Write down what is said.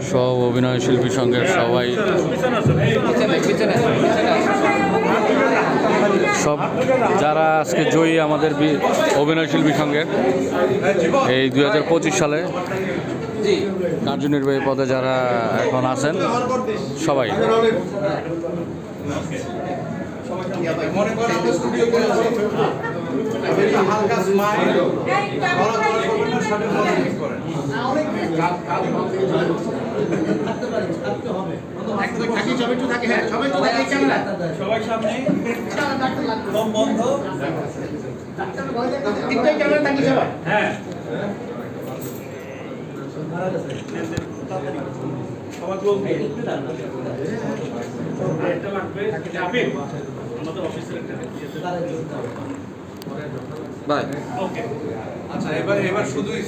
সব অভিনয় শিল্পী সঙ্গের সবাই সব যারা আজকে জয়ী আমাদের অভিনয় শিল্পী সঙ্গের এই 2025 সালে কার্যনির্বাহী পদে যারা এখন আছেন সবাই সবাই সামনে বন্ধ হ্যাঁ ভাই ওকে আচ্ছা এবার শুধুই